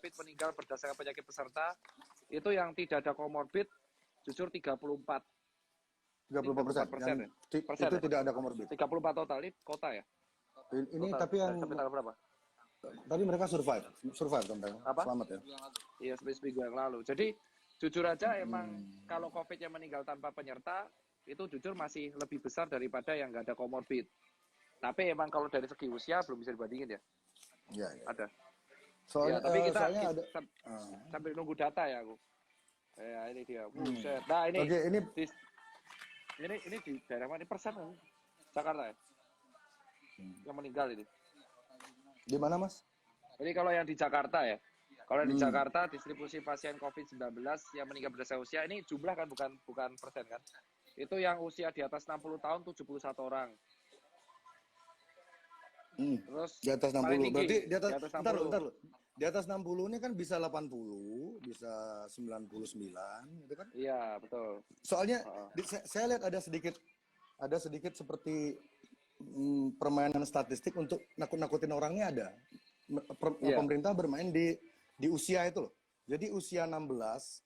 COVID meninggal berdasarkan penyakit peserta itu yang tidak ada komorbid jujur 34%. 34%. Itu tidak ada komorbid. 34 total ini kota ya. Ini Total, tapi yang sampai tanggal berapa? tadi mereka survive sampai selamat ya. Iya, seminggu yang lalu. Jadi jujur aja emang kalau COVID yang meninggal tanpa penyerta itu jujur masih lebih besar daripada yang nggak ada komorbid. Tapi emang kalau dari segi usia belum bisa dibandingin ya. Iya. Ada. Soalnya, ya, tapi kita ada sambil nunggu data ya aku. Ya ini dia. Buset. Nah ini. Oke, ini di daerah mana? Persen Jakarta ya. Yang meninggal ini. Di mana Mas? Jadi kalau yang di Jakarta ya. Kalau di Jakarta distribusi pasien COVID-19 yang meninggal berdasarkan usia ini jumlah kan bukan persen kan. Itu yang usia di atas 60 tahun 71 orang. Terus di atas 60. tinggi, berarti di atas 60. Bentar loh. Di atas 60 ini kan bisa 80, bisa 99 gitu kan? Iya, betul. Soalnya saya lihat ada sedikit seperti permainan statistik untuk nakut-nakutin orangnya ada. Pemerintah bermain di usia itu loh. Jadi usia 15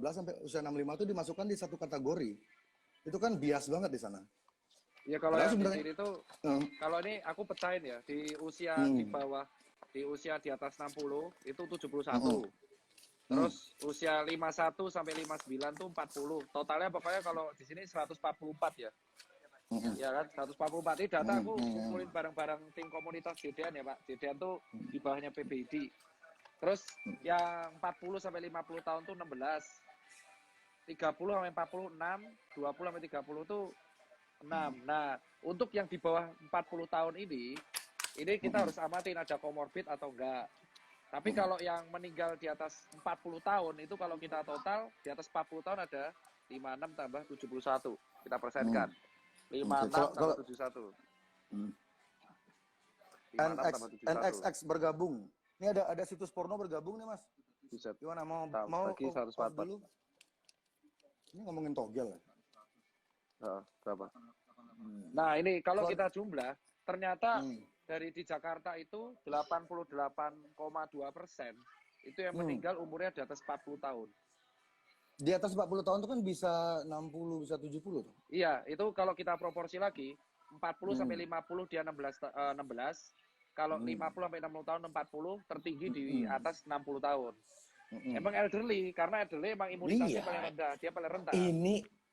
sampai usia 65 itu dimasukkan di satu kategori. Itu kan bias banget di sana. Ya kalau yang di sini tuh kalau ini aku pecahin ya, di usia di bawah, di usia di atas 60 itu 71. Terus usia 51 sampai 59 tuh 40. Totalnya pokoknya kalau di sini 144 ya. Ya kan, 144 ini data aku kumpulin bareng-barang tim komunitas JDN ya Pak. JDN tuh di bawahnya PBID. Terus yang 40 sampai 50 tahun tuh 16. 30 sampai 46, 20 sampai 30 tuh 6. Nah, untuk yang di bawah 40 tahun ini kita harus amatin ada komorbid atau enggak. Tapi kalau yang meninggal di atas 40 tahun itu kalau kita total di atas 40 tahun ada 56 tambah 71. Kita persenkan. 56 tambah 71. NXX bergabung. Ini ada situs porno bergabung nih Mas. Buset. Gimana mau bagi 144 dulu? Ini ngomongin togel ya? Berapa? Nah ini kalau kita jumlah ternyata dari di Jakarta itu 88,2% itu yang meninggal umurnya di atas 40 tahun. Di atas 40 tahun itu kan bisa 60, bisa 70 tuh. Iya, itu kalau kita proporsi lagi 40 sampai 50 dia 16. Kalau 50 sampai 60 tahun 40 tertinggi di atas 60 tahun. Emang elderly karena elderly emang imunitasnya paling rendah, dia paling rentan.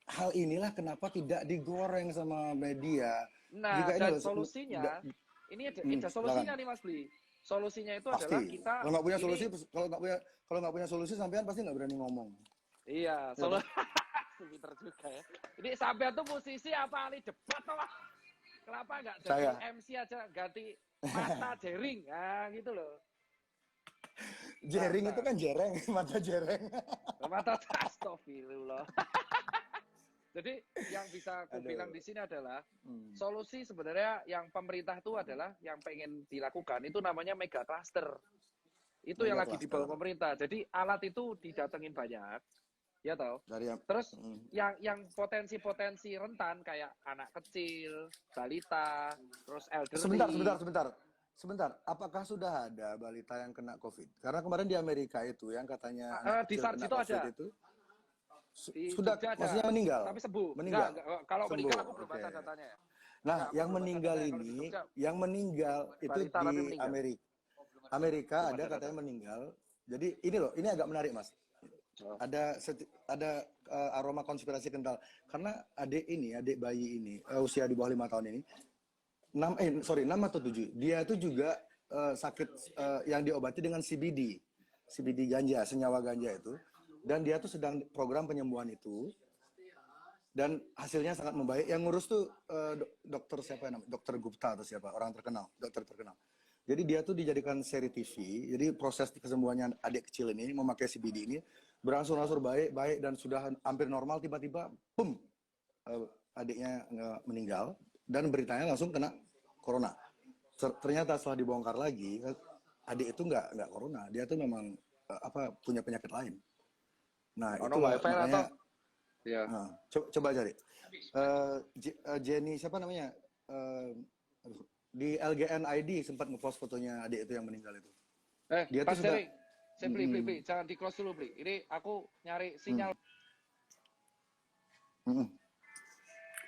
Hal inilah kenapa tidak digoreng sama media. Nah, juga dan solusinya ini ada solusinya nih Mas Bli. Solusinya itu pasti. adalah kita kalau nggak punya solusi sampean pasti nggak berani ngomong. Iya, solusi pinter juga ya. Ini sampean tuh musisi apa ahli debat toh? Kenapa nggak jadi MC aja ganti mata jering? Nah, gitu loh. Jering itu kan jereng, mata jereng. Mata astagfirullah. Jadi yang bisa aku bilang di sini adalah solusi sebenarnya yang pemerintah itu adalah yang pengen dilakukan itu namanya mega cluster. Itu yang lagi dibawa pemerintah. Jadi alat itu didatengin banyak. Ya toh. Terus yang potensi-potensi rentan kayak anak kecil, balita, terus elderly. Sebentar, apakah sudah ada balita yang kena COVID? Karena kemarin di Amerika itu yang katanya anak di kecil kena COVID ada. itu sudah maksudnya meninggal. Tapi sembuh. Meninggal. Kalau sembuh. meninggal aku belum baca datanya ya. Nah, yang meninggal ini, yang meninggal itu di Amerika ada katanya meninggal. Jadi ini loh, ini agak menarik Mas. Ada aroma konspirasi kental karena adik bayi ini usia di bawah 5 tahun ini 6 atau 7 dia itu juga sakit yang diobati dengan CBD ganja, senyawa ganja itu, dan dia tuh sedang program penyembuhan itu dan hasilnya sangat membaik. Yang ngurus tuh dokter siapa namanya, dokter Gupta atau siapa, orang terkenal, dokter terkenal. Jadi dia tuh dijadikan seri TV. Jadi proses kesembuhannya adik kecil ini memakai CBD ini berangsur-angsur baik dan sudah hampir normal, tiba-tiba adiknya meninggal dan beritanya langsung kena corona. Ternyata setelah dibongkar lagi adik itu nggak corona, dia tuh memang punya penyakit lain. Nah, itu makanya coba cari Jenny siapa namanya, di LGN ID sempat ngepost fotonya adik itu yang meninggal itu. Dia tuh Saya beli. Jangan di close dulu, beli. Ini aku nyari sinyal.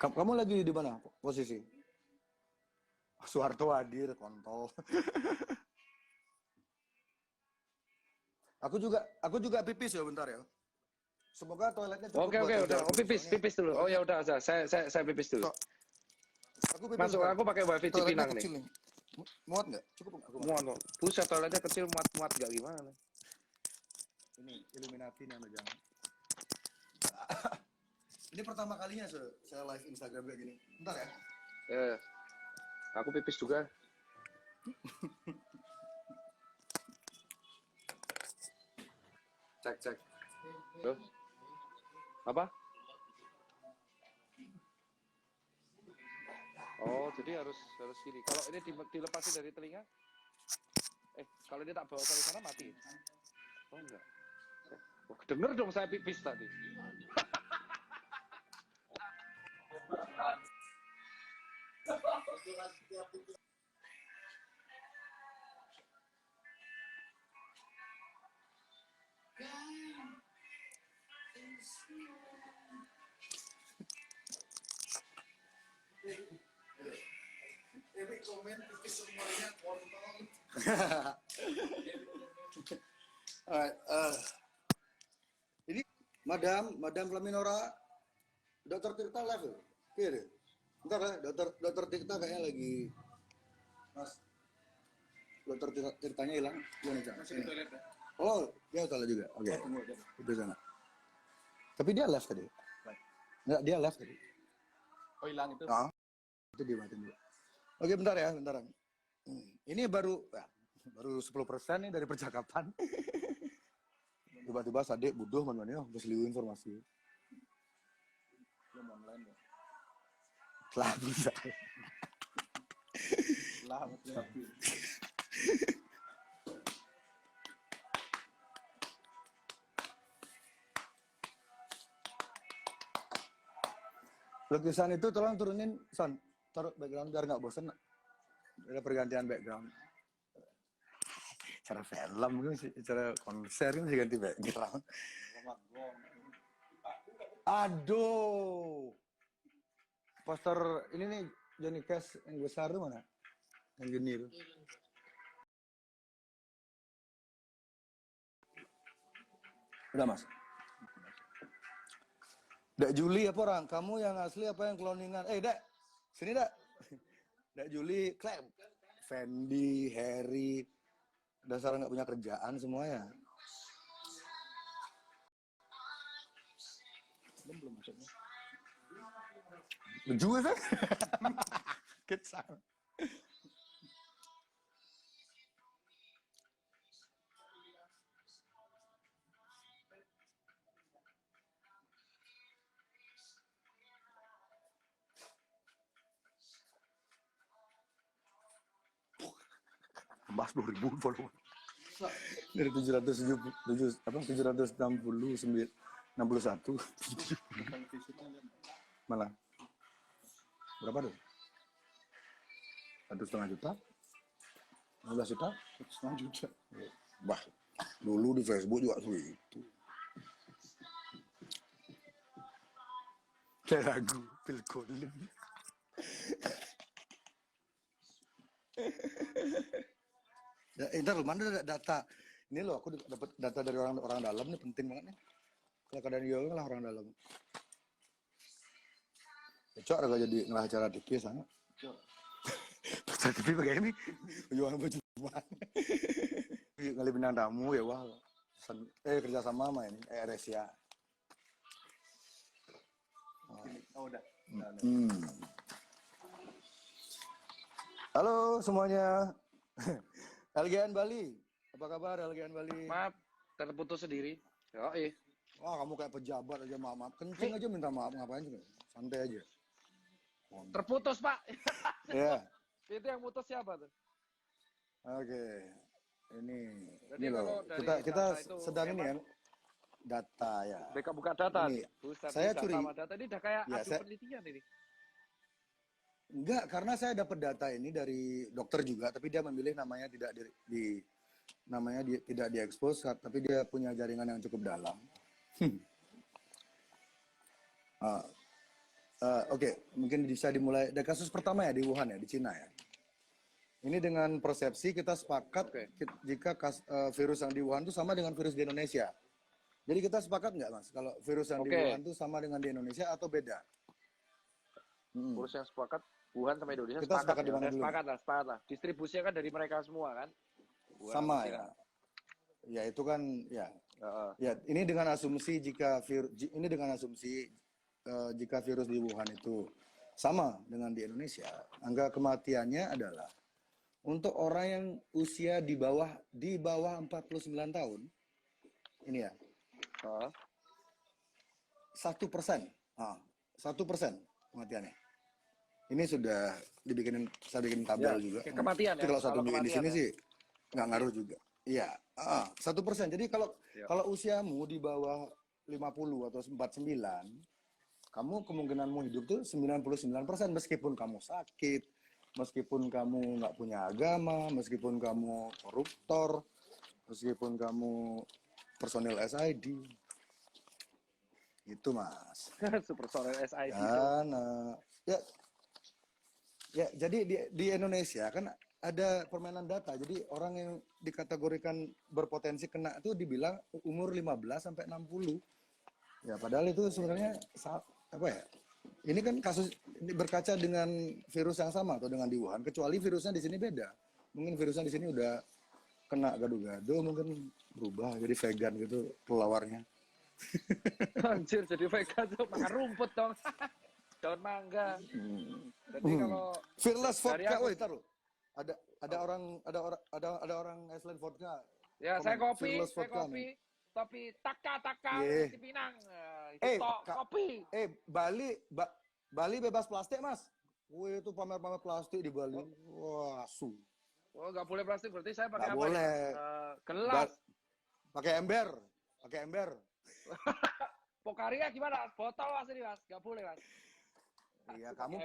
Kamu lagi di mana posisi? Soeharto hadir, kontol. Aku juga pipis ya bentar ya. Semoga toiletnya cukup. Oke, udah. Oh, pipis dulu. Oh ya udah, saya pipis dulu. Masuk, aku pakai wifi Cipinang nih. Muat nggak? Cukup nggak? Muat. Buset, toiletnya kecil, muat nggak gimana? Ini Illuminati nih Anda jangan. Ini pertama kalinya saya live Instagram kayak gini. Bentar ya. Aku pipis juga. Cek. Loh? Apa? Oh, jadi harus gini. Kalau ini dilepasin dari telinga, kalau ini tak bawa ke sana mati. Oh enggak. Oh, denger dong saya pipis tadi. Ini komen pipis semuanya kontol. Ini Madam Flaminora, Dokter Tirta live ya? Iya deh. Bentar ya, Dokter Tirta kayaknya lagi. Mas, Dokter Tirtanya hilang. Gimana Cak? Masih di toilet ya? Oh, dia toilet juga. Oke. Itu sana. Tapi dia live tadi. Enggak, dia live tadi. Oh, hilang itu? Itu dimatiin dulu. Oke, bentar ya, bentar. Ini baru 10% nih dari percakapan. Tiba-tiba Sadik butuh mana-mana besliu informasi. Belum online ya? Lah bisa. Lah, Lukisan itu tolong turunin, Son. Taruh background biar nggak bosen. Ada pergantian background. Cara film gitu, cara konser kan sih ganti background. Aduh. Poster ini nih Johnny Cash yang besar tuh mana? Yang gini tuh. Udah Mas. Dak Juli apa orang? Kamu yang asli apa yang cloningan? Dak, sini Dak. Dak Juli, klaim. Fendi, Harry, dasar nggak punya kerjaan semuanya. belum masuknya. Juga kan? Kecil. Mas 2000 follower. Dari 761 malah berapa tuh? 1,5 juta? 15 juta? 1,5 juta. Bah, dulu di Facebook juga segitu. Kayak lagu Phil Collins. Ntar mana ada data? Ini loh, aku dapat data dari orang dalam nih, penting banget nih. Kalau keadaan dia lah orang dalam. Cok, ada jadi ngelah acara TV sana. Acara TV begini, jualan baju mana? Kali bintang tamu ya wah. Kerja sama ini, Resia. Oh udah. Halo semuanya. LGN Bali, apa kabar LGN Bali? Maaf, terputus sendiri. Wah kamu kayak pejabat aja maaf. Kencing aja minta maaf, ngapain sih? Santai aja. Terputus Pak. Iya. Itu yang putus siapa tuh? Oke. Ini loh. Kita sedang ini ya. Data ya. Mereka buka data ini, nih. Buset, saya curi. Data ini udah kayak adu penelitian ini. Enggak, karena saya dapat data ini dari dokter juga, tapi dia memilih namanya tidak namanya dia tidak diekspos, tapi dia punya jaringan yang cukup dalam. Oke, mungkin bisa dimulai dari kasus pertama ya di Wuhan ya, di Cina ya. Ini dengan persepsi kita sepakat jika virus yang di Wuhan itu sama dengan virus di Indonesia. Jadi kita sepakat nggak Mas, kalau virus yang di Wuhan itu sama dengan di Indonesia atau beda? Virus yang sepakat Wuhan sama Indonesia kita sepakat di mana dulu? Sepakat lah. Distribusinya kan dari mereka semua kan. Wuhan sama ya. Ya itu kan ya. Ya ini dengan asumsi jika jika virus di Wuhan itu sama dengan di Indonesia, angka kematiannya adalah untuk orang yang usia di bawah 49 tahun, ini ya, 1%, 1% kematiannya. Ini sudah saya bikin tabel juga. Kematian ya. Kalau satu minggu di sini sih nggak ngaruh juga. Iya, 1%. Jadi kalau usiamu di bawah 50 atau 49, kamu kemungkinanmu hidup tuh 99%, meskipun kamu sakit, meskipun kamu nggak punya agama, meskipun kamu koruptor, meskipun kamu personil SID. Itu Mas. Personil SID. Dan ya jadi di Indonesia kan ada permainan data. Jadi orang yang dikategorikan berpotensi kena itu dibilang umur 15 sampai 60. Ya padahal itu sebenarnya apa ya? Ini kan kasus berkaca dengan virus yang sama atau dengan di Wuhan, kecuali virusnya di sini beda. Mungkin virusnya di sini udah kena gado-gado, mungkin berubah jadi vegan gitu pelawarnya. Anjir, jadi vegan tuh makan rumput dong. Daun mangga. Jadi kalau Fearless vodka, woi taruh. Ada orang Iceland vodka. Ya, saya kopi. Tapi taka di Pinang. Kopi. Bali bebas plastik, Mas. Wih, itu pamer-pamer plastik di Bali. Wah, su. Oh, nggak boleh plastik, berarti saya pakai apa? Boleh. Gelas. Pakai ember. Pokaria gimana? Botol Mas ini, Mas. Nggak boleh, Mas. Iya, kamu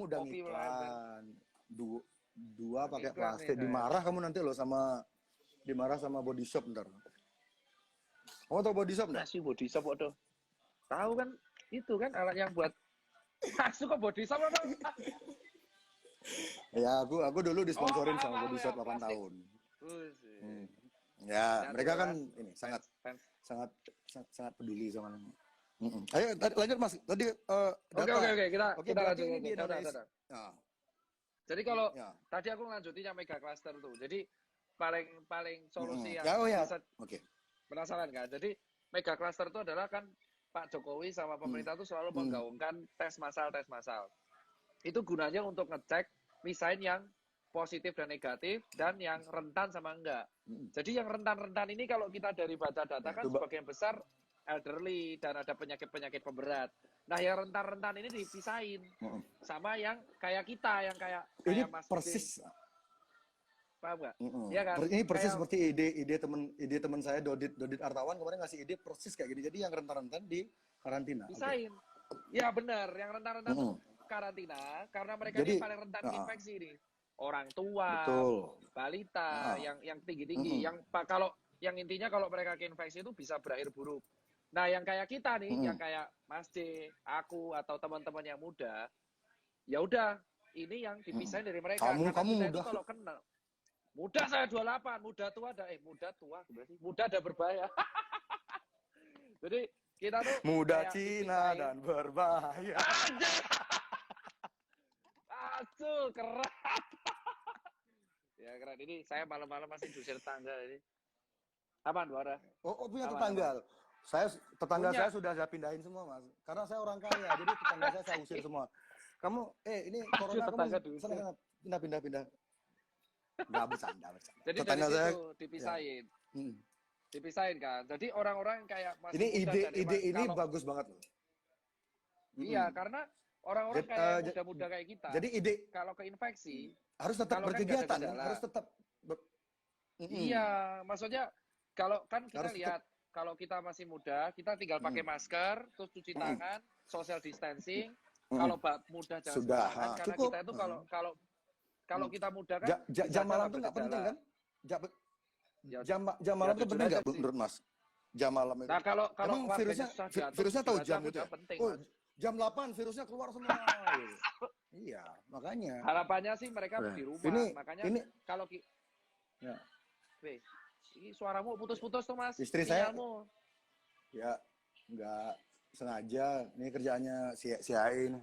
udah ngiklan. Dua pakai plastik. Dimarah sama Body Shop ntar. Kamu tau Body Shop nggak? Masih Body Shop waduh. Tahu kan? Itu kan alat yang buat masuk ke Body Shop apa? Ya, aku dulu disponsorin sama Body Shop 8 tahun. Ya, mereka kan ini sangat peduli sama. Ayo lanjut Mas. Tadi Oke, kita lanjut di Indonesia. Jadi kalau tadi aku lanjutin yang mega cluster tuh. Jadi paling solusi yang bisa penasaran kan. Jadi mega cluster itu adalah kan Pak Jokowi sama pemerintah itu selalu menggaungkan tes massal. Itu gunanya untuk ngecek misalnya yang positif dan negatif dan yang rentan sama enggak. Jadi yang rentan-rentan ini kalau kita dari baca data kan sebagian besar elderly dan ada penyakit-penyakit pemberat. Nah, yang rentan-rentan ini dipisahin sama yang kayak kita, yang kayak Mas persis. Paham nggak? Iya kan? Ini persis seperti ide teman saya Dodit Artawan kemarin ngasih ide persis kayak gini. Jadi yang rentan-rentan di karantina. Pisahin. Ya benar, yang rentan-rentan karantina karena mereka ini paling rentan infeksi nih. Orang tua, balita, yang tinggi-tinggi, kalau yang intinya kalau mereka keinfeksi itu bisa berakhir buruk. Nah, yang kayak kita nih, yang kayak Mas C, aku atau teman-teman yang muda, ya udah, ini yang dipisahin dari mereka. Kamu muda. Itu kalau kenal. Muda saya 28, muda tua berarti. Muda ada berbahaya. Jadi kita tuh muda Cina dipisahin. Dan berbahaya. Aduh, keren. Ya keren, ini saya malam-malam masih diusir tangga ini. Apaan, Buara? Oh, punya tetangga. Saya sudah saya pindahin semua, Mas. Karena saya orang kaya, jadi tetangga saya usir semua. Kamu, ini corona kamu sana pindah. Nggak bercanda. Jadi tetangga dari situ dipisahin. Ya. Dipisahin kan. Jadi orang-orang kayak Mas ini ide ini bagus banget loh. Iya, karena orang-orang kayak muda-muda kayak kita. Jadi ide kalau keinfeksi harus tetap berkegiatan, harus tetap. Iya, maksudnya kalau kan kita lihat kalau kita masih muda, kita tinggal pakai masker, terus cuci tangan, social distancing. Kalau muda jangan sembarangan, karena cukup. Kita itu kalau kita muda kan jam malam tuh nggak penting kan? Ya, jam malam ya itu jujur penting aja nggak sih. menurut Mas? Jam malam itu. Nah, kalau Emang warganya virusnya susah diatur, virusnya tahu jujur aja jam aku itu ya? udah penting, Oh, Mas. jam 8 virusnya keluar semua. Gitu. Iya, makanya. Harapannya sih mereka Nah, di rumah. ini Makanya ini kalau ya, Weh, ini suaramu putus-putus tuh, Mas. istri saya Sinyalmu. ya nggak sengaja. Ini kerjaannya si AI ini.